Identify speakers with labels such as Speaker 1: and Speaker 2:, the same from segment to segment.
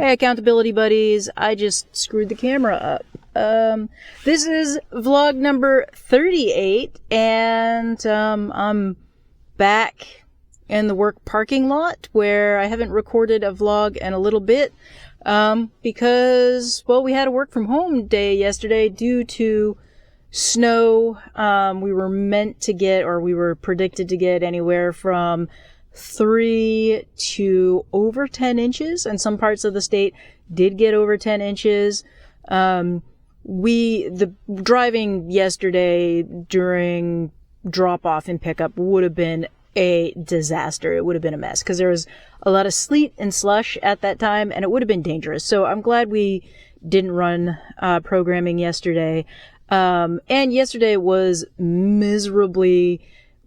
Speaker 1: Hey, accountability buddies, I just screwed the camera up. This is vlog number 38, and I'm back in the work parking lot where I haven't recorded a vlog in a little bit, because, well, we had a work from home day yesterday due to snow. We were meant to get, or we were predicted to get anywhere from 3 to over 10 inches, and some parts of the state did get over 10 inches. The driving yesterday during drop off and pickup would have been a disaster. It would have been a mess because there was a lot of sleet and slush at that time, and it would have been dangerous. So I'm glad we didn't run programming yesterday. And yesterday was miserably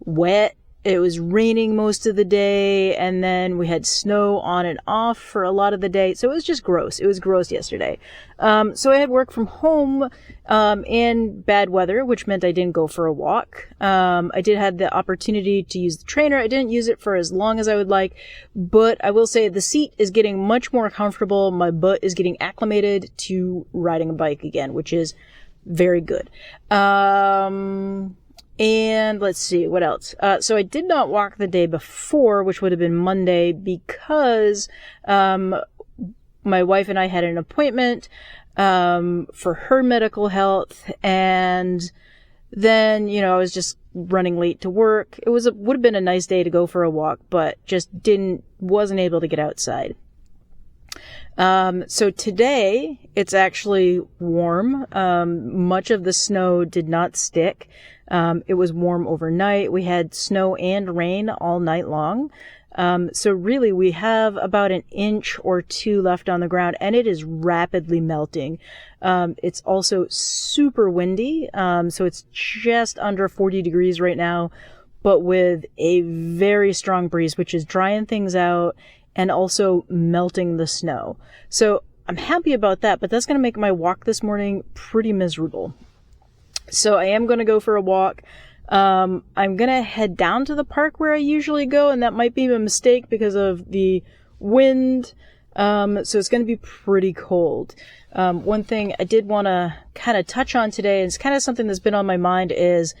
Speaker 1: wet. It was raining most of the day, and then we had snow on and off for a lot of the day. So it was just gross. It was gross yesterday. So I had work from home, in bad weather, which meant I didn't go for a walk. I did have the opportunity to use the trainer. I didn't use it for as long as I would like, but I will say the seat is getting much more comfortable. My butt is getting acclimated to riding a bike again, which is very good. And let's see, what else? So I did not walk the day before, which would have been Monday, because my wife and I had an appointment for her medical health, and then, I was just running late to work. It would have been a nice day to go for a walk, but just wasn't able to get outside. So today it's actually warm. Much of the snow did not stick. It was warm overnight. We had snow and rain all night long. So really we have about an inch or two left on the ground, and it is rapidly melting. It's also super windy. So it's just under 40 degrees right now, but with a very strong breeze, which is drying things out and also melting the snow. So I'm happy about that, but that's going to make my walk this morning pretty miserable. So I am going to go for a walk. I'm going to head down to the park where I usually go, and that might be a mistake because of the wind. So it's going to be pretty cold. One thing I did want to kind of touch on today, and it's kind of something that's been on my mind, is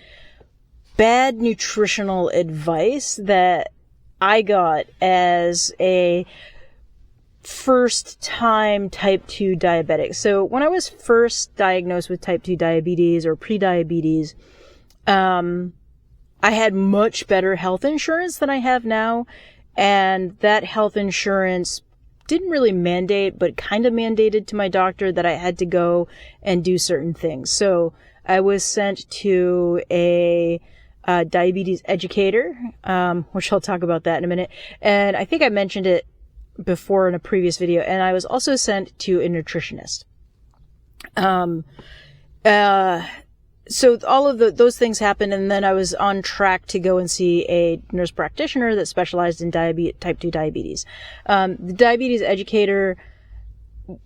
Speaker 1: bad nutritional advice that I got as a first-time type 2 diabetic. So when I was first diagnosed with type 2 diabetes or pre-diabetes, I had much better health insurance than I have now, and that health insurance didn't really mandate, but kind of mandated to my doctor that I had to go and do certain things. So I was sent to a diabetes educator, which I'll talk about that in a minute. And I think I mentioned it before in a previous video. And I was also sent to a nutritionist. So all of those things happened, and then I was on track to go and see a nurse practitioner that specialized in type 2 diabetes. The diabetes educator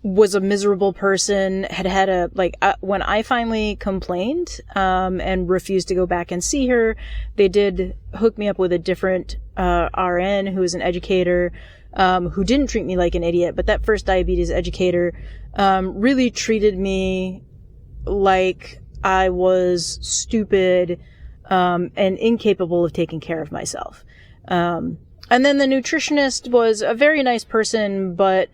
Speaker 1: was a miserable person, had when I finally complained, and refused to go back and see her, they did hook me up with a different, RN who was an educator, who didn't treat me like an idiot, but that first diabetes educator, really treated me like I was stupid, and incapable of taking care of myself. And then the nutritionist was a very nice person, but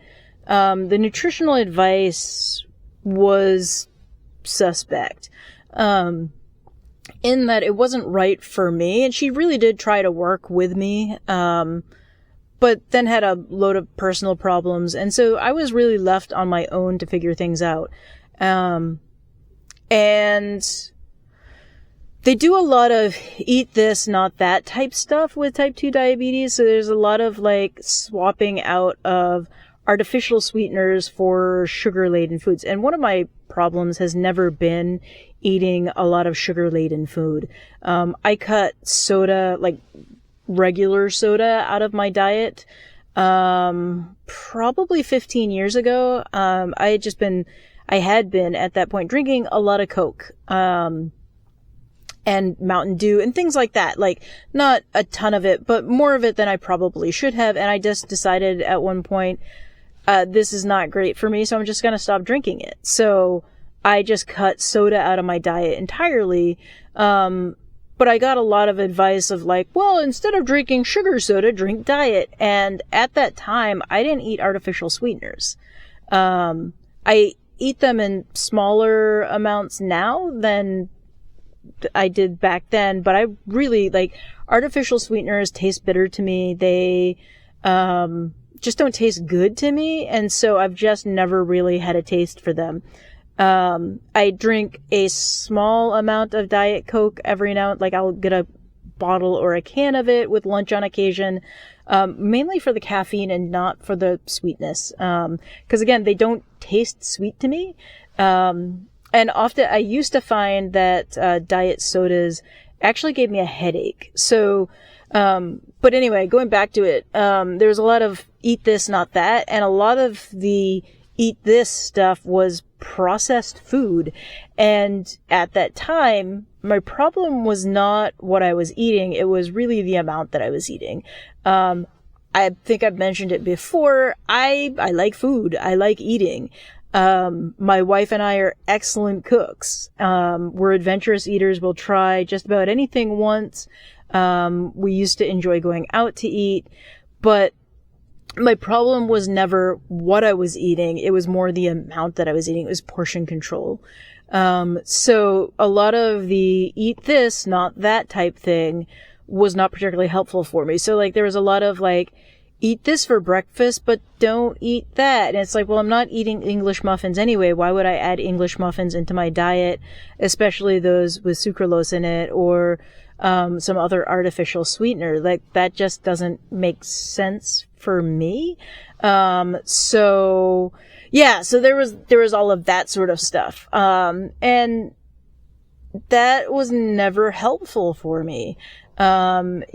Speaker 1: the nutritional advice was suspect, in that it wasn't right for me. And she really did try to work with me, but then had a load of personal problems. And so I was really left on my own to figure things out. And they do a lot of eat this, not that type stuff with type 2 diabetes. So there's a lot of swapping out of artificial sweeteners for sugar-laden foods. And one of my problems has never been eating a lot of sugar-laden food. I cut soda, regular soda, out of my diet, probably 15 years ago. I had been at that point drinking a lot of Coke, and Mountain Dew and things like that. Not a ton of it, but more of it than I probably should have. And I just decided at one point, this is not great for me, so I'm just going to stop drinking it. So I just cut soda out of my diet entirely. But I got a lot of advice of like, well, instead of drinking sugar soda, drink diet. And at that time, I didn't eat artificial sweeteners. I eat them in smaller amounts now than I did back then, but I really like artificial sweeteners taste bitter to me. They, just don't taste good to me. And so I've just never really had a taste for them. I drink a small amount of Diet Coke every now, like I'll get a bottle or a can of it with lunch on occasion, mainly for the caffeine and not for the sweetness. 'Cause again, they don't taste sweet to me. And often I used to find that, diet sodas actually gave me a headache. So, but anyway, going back to it, there's a lot of eat this, not that. And a lot of the eat this stuff was processed food. And at that time, my problem was not what I was eating. It was really the amount that I was eating. I think I've mentioned it before. I like food. I like eating. My wife and I are excellent cooks. We're adventurous eaters. We'll try just about anything once. We used to enjoy going out to eat, but my problem was never what I was eating. It was more the amount that I was eating. It was portion control. So a lot of the eat this, not that type thing was not particularly helpful for me. So like there was a lot of like, eat this for breakfast, but don't eat that. And it's like, well, I'm not eating English muffins anyway. Why would I add English muffins into my diet, especially those with sucralose in it or some other artificial sweetener? Like that just doesn't make sense for me. So yeah, so there was all of that sort of stuff. And that was never helpful for me. And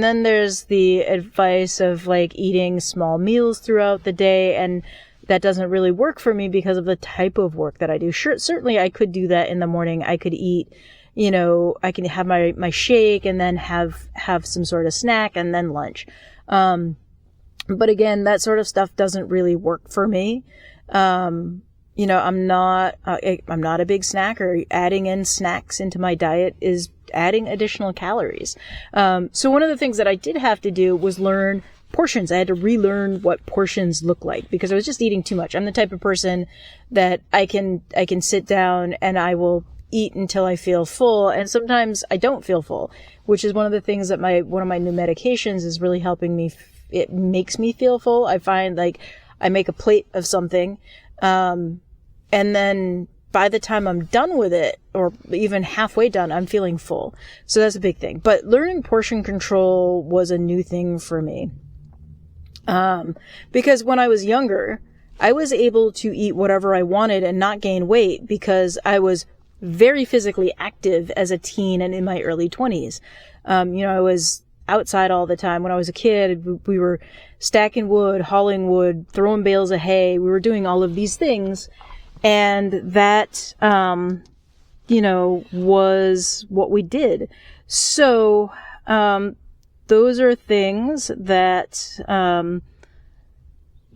Speaker 1: then there's the advice of like eating small meals throughout the day, and that doesn't really work for me because of the type of work that I do. Sure, certainly I could do that in the morning. I could eat, I can have my shake and then have some sort of snack and then lunch. But again, that sort of stuff doesn't really work for me. I'm not a big snacker. Adding in snacks into my diet is adding additional calories. So one of the things that I did have to do was learn portions. I had to relearn what portions look like because I was just eating too much. I'm the type of person that I can sit down and I will eat until I feel full. And sometimes I don't feel full, which is one of the things that one of my new medications is really helping me. It makes me feel full. I find like I make a plate of something, and then by the time I'm done with it, or even halfway done, I'm feeling full. So that's a big thing. But learning portion control was a new thing for me. Because when I was younger, I was able to eat whatever I wanted and not gain weight because I was very physically active as a teen and in my early 20s. I was outside all the time. When I was a kid, we were stacking wood, hauling wood, throwing bales of hay. We were doing all of these things. And that, was what we did. So, those are things that,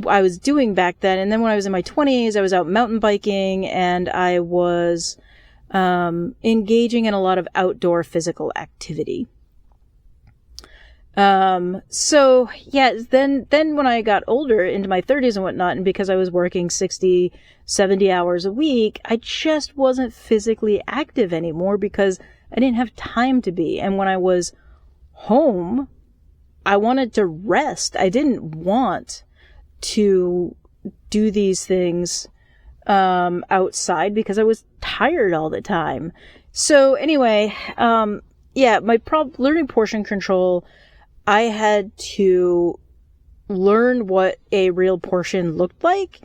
Speaker 1: I was doing back then. And then when I was in my 20s, I was out mountain biking and I was, engaging in a lot of outdoor physical activity. So yeah, then when I got older into my 30s and whatnot, and because I was working 60, 70 hours a week, I just wasn't physically active anymore because I didn't have time to be. And when I was home, I wanted to rest. I didn't want to do these things, outside because I was tired all the time. So anyway, learning portion control, I had to learn what a real portion looked like,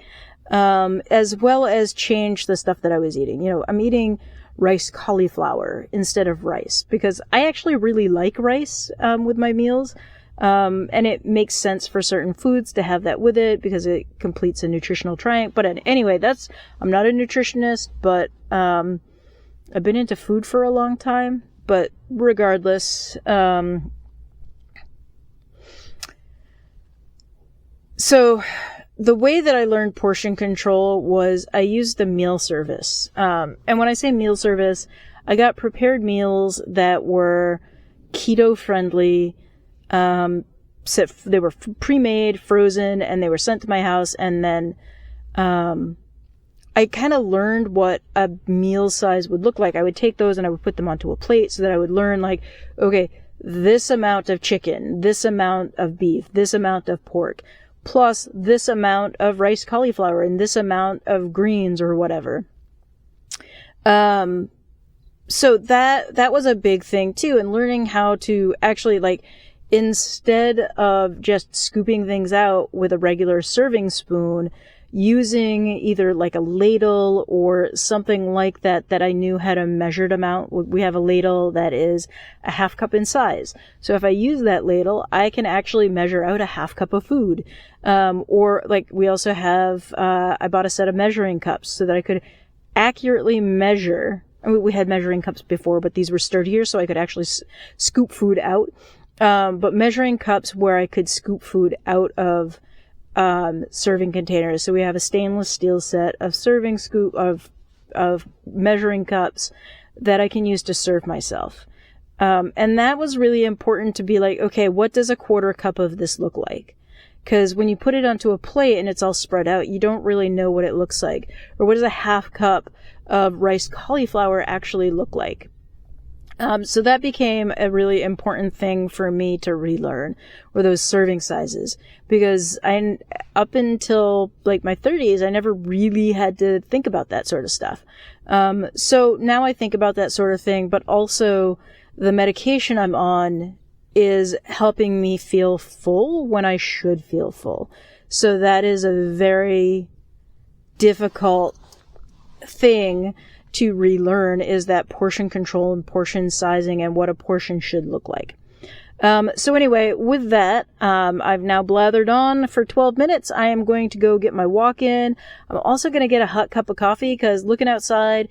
Speaker 1: as well as change the stuff that I was eating. I'm eating rice cauliflower instead of rice because I actually really like rice, with my meals. And it makes sense for certain foods to have that with it because it completes a nutritional triangle. But anyway, I'm not a nutritionist, but, I've been into food for a long time, but regardless, so the way that I learned portion control was I used the meal service. And when I say meal service, I got prepared meals that were keto friendly. They were pre-made, frozen, and they were sent to my house. And then, I kind of learned what a meal size would look like. I would take those and I would put them onto a plate so that I would learn, like, okay, this amount of chicken, this amount of beef, this amount of pork, plus this amount of rice cauliflower and this amount of greens or whatever. So that was a big thing too, and learning how to actually, like, instead of just scooping things out with a regular serving spoon, using either like a ladle or something like that I knew had a measured amount. We have a ladle that is a half cup in size. So if I use that ladle, I can actually measure out a half cup of food. Or like we also have, I bought a set of measuring cups so that I could accurately measure. I mean, we had measuring cups before, but these were sturdier, so I could actually scoop food out. But measuring cups where I could scoop food out of serving containers. So we have a stainless steel set of serving scoop of measuring cups that I can use to serve myself. And that was really important to be like, okay, what does a quarter cup of this look like? Because when you put it onto a plate and it's all spread out, you don't really know what it looks like. Or what does a half cup of rice cauliflower actually look like? So that became a really important thing for me to relearn, were those serving sizes, because up until like my 30s, I never really had to think about that sort of stuff. So now I think about that sort of thing, but also the medication I'm on is helping me feel full when I should feel full. So that is a very difficult thing to relearn, is that portion control and portion sizing and what a portion should look like. So anyway, with that, I've now blathered on for 12 minutes. I am going to go get my walk in. I'm also going to get a hot cup of coffee, because looking outside,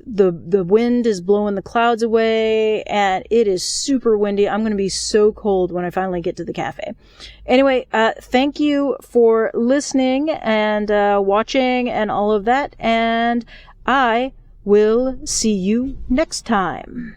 Speaker 1: the wind is blowing the clouds away and it is super windy. I'm going to be so cold when I finally get to the cafe. Anyway, thank you for listening and watching and all of that. And I will see you next time.